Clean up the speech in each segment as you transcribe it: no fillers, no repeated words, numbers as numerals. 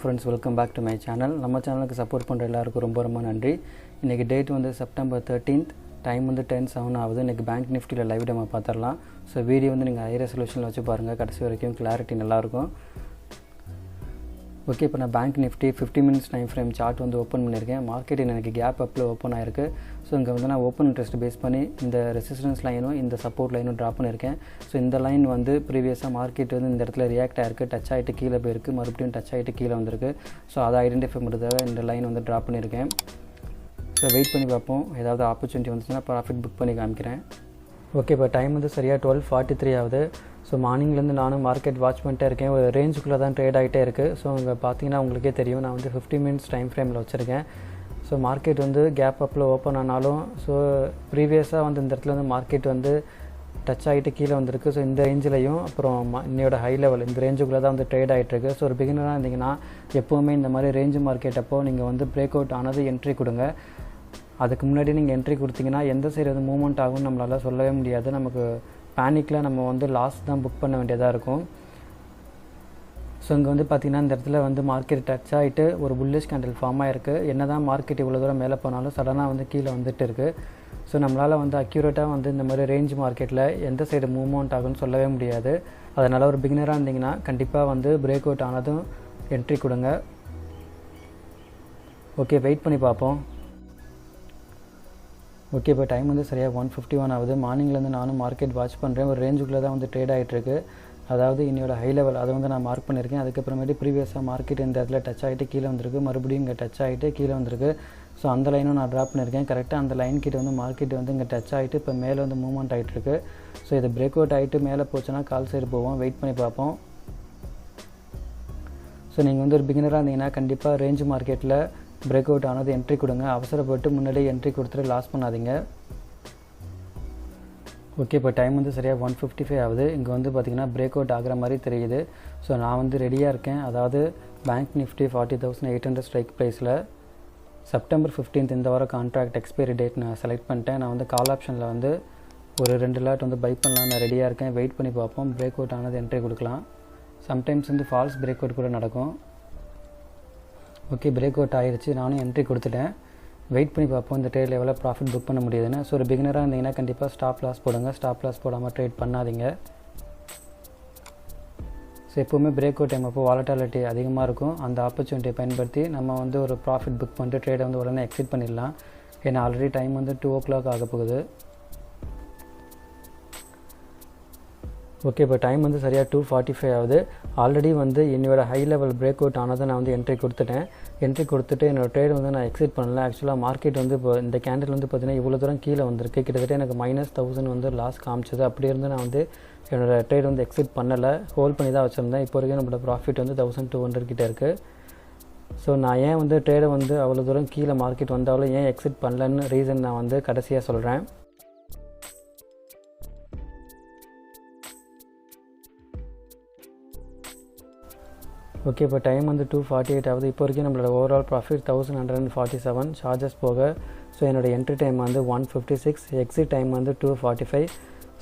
Friends, welcome back to my channel. நம்ம சேனலுக்கு support பண்ணுற எல்லாருக்கும் ரொம்ப நன்றி. இன்றைக்கி டேட் வந்து செப்டம்பர் 13th, டைம் வந்து 10:07 ஆகுது. இன்றைக்கி பேங்க் நிஃப்டியில் லைவ் டெமோ பார்த்துடலாம். ஸோ வீடியோ வந்து நீங்கள் ஹை ரெசல்யூஷனில் வச்சு பாருங்கள், கடைசி வரைக்கும் கிளாரிட்டி நல்லாயிருக்கும். ஓகே, இப்போ நான் bank Nifty 50 minutes time frame chart வந்து ஓப்பன் பண்ணியிருக்கேன். மார்க்கெட் எனக்கு கேப் அப்பில் ஓப்பன் ஆயிருக்கு. ஸோ இங்கே வந்து நான் ஓப்பன் இன்ட்ரெஸ்ட் பேஸ் பண்ணி இந்த ரெசிஸ்டன்ஸ் லைனும் இந்த சப்போர்ட் லைனும் ட்ரா பண்ணியிருக்கேன். ஸோ இந்த லைன் வந்து ப்ரீவியஸாக மார்க்கெட் வந்து இந்த இடத்துல ரியாக்ட் ஆகிருக்கு, டச் ஆகிட்டு கீழே போயிருக்கு, மறுபடியும் டச் ஆகிட்டு கீழே வந்திருக்கு. ஸோ அதை ஐடென்டிஃபை பண்ணுறதுக்காக இந்த லைன் வந்து ட்ரா பண்ணியிருக்கேன். ஸோ வெயிட் பண்ணி பார்ப்போம், ஏதாவது ஆப்பர்ச்சுனிட்டி வந்துச்சுன்னா ப்ராஃபிட் புக் பண்ணி காமிக்கிறேன். ஓகே, இப்போ டைம் வந்து சரியாக 12:43 ஆகுது. ஸோ மார்னிங்லேருந்து நானும் மார்க்கெட் வாட்ச் பண்ணிட்டே இருக்கேன். ஒரு ரேஞ்சுக்குள்ளே தான் ட்ரேட் ஆகிட்டே இருக்குது. ஸோ இங்கே பார்த்தீங்கன்னா உங்களுக்கே தெரியும், நான் வந்து 50 minutes டைம் ஃப்ரேமில் வச்சுருக்கேன். ஸோ மார்க்கெட் வந்து கேப் அப்பில் ஓப்பன் ஆனாலும் ஸோ ப்ரீவியஸாக வந்து இந்த இடத்துல வந்து மார்க்கெட் வந்து டச் ஆகிட்டு கீழே வந்திருக்கு. ஸோ இந்த ரேஞ்சிலையும் அப்புறம் இன்னையோட ஹை லெவல் இந்த ரேஞ்சுக்குள்ளே தான் வந்து ட்ரேட் ஆகிட்டுருக்கு. ஸோ ஒரு பிகினராக இருந்தீங்கன்னா எப்போவுமே இந்த மாதிரி ரேஞ்சு மார்க்கெட் அப்போ நீங்கள் வந்து பிரேக் அவுட் ஆனது என்ட்ரி கொடுங்க. அதுக்கு முன்னாடி நீங்கள் என்ட்ரி கொடுத்தீங்கன்னா எந்த சைடு வந்து மூவ்மெண்ட் ஆகும்னு நம்மளால் சொல்லவே முடியாது. நமக்கு பேனிக்கில் நம்ம வந்து லாஸ் தான் புக் பண்ண வேண்டியதாக இருக்கும். ஸோ இங்கே வந்து பார்த்திங்கன்னா இந்த இடத்துல வந்து மார்க்கெட் டச் ஆகிட்டு ஒரு புல்லிஷ் கேண்டில் ஃபார்ம் ஆகிருக்கு. என்ன தான் மார்க்கெட் இவ்வளோ தூரம் மேலே போனாலும் சடனாக வந்து கீழே வந்துட்டு இருக்குது. ஸோ நம்மளால் வந்து அக்யூரேட்டாக வந்து இந்த மாதிரி ரேஞ்ச் மார்க்கெட்டில் எந்த சைடு மூவ்மெண்ட் ஆகும்னு சொல்லவே முடியாது. அதனால் ஒரு பிகினராக இருந்தீங்கன்னா கண்டிப்பாக வந்து பிரேக் அவுட் ஆனதும் என்ட்ரி கொடுங்க. ஓகே, வெயிட் பண்ணி பார்ப்போம். ஓகே, இப்போ டைம் வந்து சரியாக 1:51 ஆகுது. மார்னிங்லேருந்து நானும் மார்க்கெட் வாட்ச் பண்ணுறேன். ஒரு ரேஞ்சுக்குள்ளே தான் வந்து ட்ரேட் ஆகிட்டுருக்கு. அதாவது இன்னையோட ஹை லெவல் அதை வந்து நான் மார்க் பண்ணியிருக்கேன். அதுக்கப்புறமேட்டு ப்ரீவியஸாக மார்க்கெட் இந்த இடத்துல டச் ஆகிட்டு கீழே வந்திருக்கு, மறுபடியும் இங்கே டச் ஆகிட்டு கீழே வந்திருக்கு. ஸோ அந்த லைனும் நான் ட்ராப் பண்ணியிருக்கேன். கரெக்டாக அந்த லைன் கிட்ட வந்து மார்க்கெட் வந்து இங்கே டச் ஆகிட்டு இப்போ மேலே வந்து மூவ்மெண்ட் ஆகிட்டுருக்கு. ஸோ இது பிரேக் அவுட் ஆகிட்டு மேலே போச்சுன்னா கால் சைடு போவோம். வெயிட் பண்ணி பார்ப்போம். ஸோ நீங்கள் வந்து ஒரு பிகினராக இருந்தீங்கன்னா கண்டிப்பாக ரேஞ்ச் மார்க்கெட்டில் பிரேக் அவுட் ஆனது என்ட்ரி கொடுங்க. அவசரப்பட்டு முன்னாடியே என்ட்ரி கொடுத்துட்டு லாஸ் பண்ணாதீங்க. ஓகே, இப்போ டைம் வந்து சரியாக 1:55 ஆகுது. இங்கே வந்து பார்த்திங்கன்னா பிரேக் அவுட் ஆகிற மாதிரி தெரியுது. ஸோ நான் வந்து ரெடியாக இருக்கேன். அதாவது பேங்க் நிஃப்டி 40,800 ஸ்ட்ரைக் ப்ரைஸில் செப்டம்பர் 15th இந்த வாரம் கான்ட்ராக்ட் எக்ஸ்பைரி டேட் நான் செலக்ட் பண்ணிட்டேன். நான் வந்து கால் ஆப்ஷனில் வந்து ஒரு 2 லாட் வந்து பை பண்ணலாம், நான் ரெடியாக இருக்கேன். வெயிட் பண்ணி பார்ப்போம், பிரேக் அவுட் ஆனது என்ட்ரி கொடுக்கலாம். சம்டைம்ஸ் வந்து ஃபால்ஸ் பிரேக் அவுட் கூட நடக்கும். ஓகே, பிரேக் அவுட் ஆகிடுச்சு, நானும் என்ட்ரி கொடுத்துட்டேன். வெயிட் பண்ணி பார்ப்போம் இந்த ட்ரேட் லெவலில் ப்ராஃபிட் புக் பண்ண முடியுதுன்னு. ஸோ ஒரு பிகினராக இருந்தீங்கன்னா கண்டிப்பாக ஸ்டாப் லாஸ் போடுங்க. ஸ்டாப் லாஸ் போடாமல் ட்ரேட் பண்ணாதீங்க. ஸோ எப்போவுமே பிரேக் அவுட் டைம் அப்போ வாலட்டாலிட்டி அதிகமாக இருக்கும். அந்த ஆப்பர்ச்சுனிட்டியை பயன்படுத்தி நம்ம வந்து ஒரு ப்ராஃபிட் புக் பண்ணிட்டு ட்ரேடை வந்து உடனே எக்ஸிட் பண்ணிடலாம். ஏன்னா ஆல்ரெடி டைம் வந்து 2 o'clock ஆக போகுது. ஓகே, இப்போ டைம் வந்து சரியாக 2:45 ஆகுது. ஆல்ரெடி வந்து என்னோட ஹை லெவல் பிரேக் அவுட் ஆனதை நான் வந்து என்ட்ரி கொடுத்துட்டேன். என்ட்ரி கொடுத்துட்டு என்னோடய ட்ரேட் வந்து நான் எக்ஸிட் பண்ணல. ஆக்சுவலாக மார்க்கெட் வந்து இப்போ இந்த கேண்டில் வந்து பார்த்திங்கன்னா இவ்வளோ தூரம் கீழே வந்திருக்கு. கிட்டத்தட்ட எனக்கு -1000 வந்து லாஸ் காமிச்சது. அப்படி இருந்து நான் வந்து என்னோடய ட்ரேட் வந்து எக்ஸிட் பண்ணலை, ஹோல்ட் பண்ணி தான் வச்சுருந்தேன். இப்போ வரைக்கும் நம்மளோட ப்ராஃபிட் வந்து 1200 கிட்டே இருக்குது. ஸோ நான் ஏன் வந்து ட்ரேடை வந்து அவ்வளோ தூரம் கீழே மார்க்கெட் வந்தாலும் ஏன் எக்ஸிட் பண்ணலன்னு ரீசன் நான் வந்து கடைசியாக சொல்கிறேன். ஓகே, இப்போ டைம் வந்து 2:48 ஆகுது. இப்போ வரைக்கும் நம்மளோட ஓவரால் ப்ராஃபிட் 1147 சார்ஜஸ் போக. ஸோ என்னோடய என்ட்ரி டைம் வந்து 1:56, எக்ஸிட் டைம் வந்து 2:45.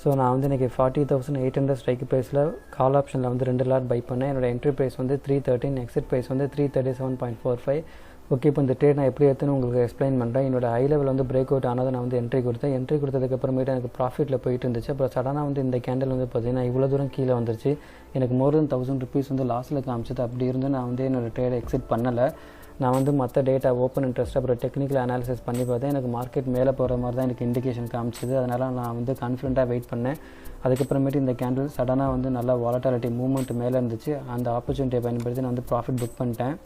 ஸோ நான் வந்து இன்றைக்கி 40,800 ஸ்ட்ரைக் ப்ரைஸில் கால் ஆப்ஷனில் வந்து 2 லாட் பை பண்ணேன். என்னோடய என்ட்ரி ப்ரைஸ் வந்து 313, எக்ஸிட் ப்ரைஸ் வந்து 337.45. ஓகே, இப்போ இந்த ட்ரேட் நான் எப்படி எடுத்துன்னு உங்களுக்கு எக்ஸ்பிளைன் பண்ணுறேன். என்னோட ஹை லெவல் வந்து பிரேக் அவுட் ஆனதை நான் வந்து என்ட்ரி கொடுத்தேன். என்ட்ரி கொடுத்ததுக்கப்புறமேட்டு எனக்கு ப்ராஃபிட்டில் போயிட்டு இருந்துச்சு. அப்புறம் சடனாக வந்து இந்த கேண்டில் வந்து பார்த்திங்கன்னா இவ்வளோ தூரம் கீழே வந்துருச்சு. எனக்கு மோர் தென் 1000 rupees வந்து லாஸில் காமிச்சது. அப்படி இருந்து நான் வந்து என்னோடய ட்ரேடை எக்ஸிட் பண்ணலை. நான் வந்து மற்ற டேட்டா ஓப்பன் இன்ட்ரெஸ்ட் அப்புறம் டெக்னிக்கல் அனாலிசிஸ் பண்ணி பார்த்தேன். எனக்கு மார்க்கெட் மேலே போகிற மாதிரி தான் எனக்கு இண்டிகேஷன் காமிச்சது. அதனால் நான் வந்து கான்ஃபிடென்ட்டாக வெயிட் பண்ணேன். அதுக்கப்புறமேட்டு இந்த கேண்டில் சடனாக வந்து நல்லா வாலட்டாலிட்டி மூவ்மெண்ட் மேலே இருந்துச்சு. அந்த ஆப்பர்ச்சுனிட்டியை பயன்படுத்தி நான் வந்து ப்ராஃபிட் புக் பண்ணிட்டேன்.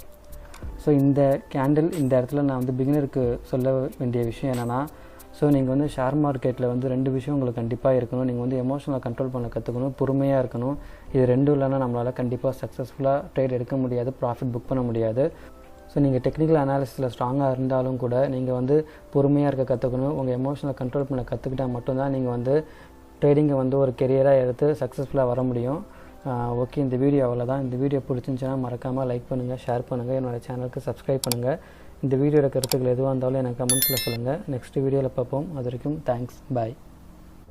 ஸோ இந்த கேண்டில் இந்த இடத்துல நான் வந்து பிகினருக்கு சொல்ல வேண்டிய விஷயம் என்னென்னா, ஸோ நீங்கள் வந்து ஷேர் மார்க்கெட்டில் வந்து 2 விஷயம் உங்களுக்கு கண்டிப்பாக இருக்கணும். நீங்கள் வந்து எமோஷனலாக கண்ட்ரோல் பண்ண கற்றுக்கணும், பொறுமையாக இருக்கணும். இது 2 இல்லைன்னா நம்மளால் கண்டிப்பாக சக்ஸஸ்ஃபுல்லாக ட்ரேட் எடுக்க முடியாது, ப்ராஃபிட் புக் பண்ண முடியாது. ஸோ நீங்கள் டெக்னிக்கல் அனாலிசிஸில் ஸ்ட்ராங்காக இருந்தாலும் கூட நீங்கள் வந்து பொறுமையாக இருக்க கற்றுக்கணும். உங்கள் எமோஷனலை கண்ட்ரோல் பண்ண கற்றுக்கிட்டால் மட்டும்தான் நீங்கள் வந்து ட்ரேடிங்கை வந்து ஒரு கெரியராக எடுத்து சக்ஸஸ்ஃபுல்லாக வர முடியும். ஓகே, இந்த வீடியோ அவ்வளோதான். இந்த வீடியோ பிடிச்சிருந்துச்சுன்னா மறக்காமல் லைக் பண்ணுங்கள், ஷேர் பண்ணுங்கள், என்னோடய சேனலுக்கு சப்ஸ்கிரைப் பண்ணுங்கள். இந்த வீடியோட கருத்துக்கள் எதுவாக இருந்தாலும் எனக்கு கமெண்ட்ஸில் சொல்லுங்கள். நெக்ஸ்ட் வீடியோவில் பார்ப்போம். அது வரைக்கும் தேங்க்ஸ், பாய்.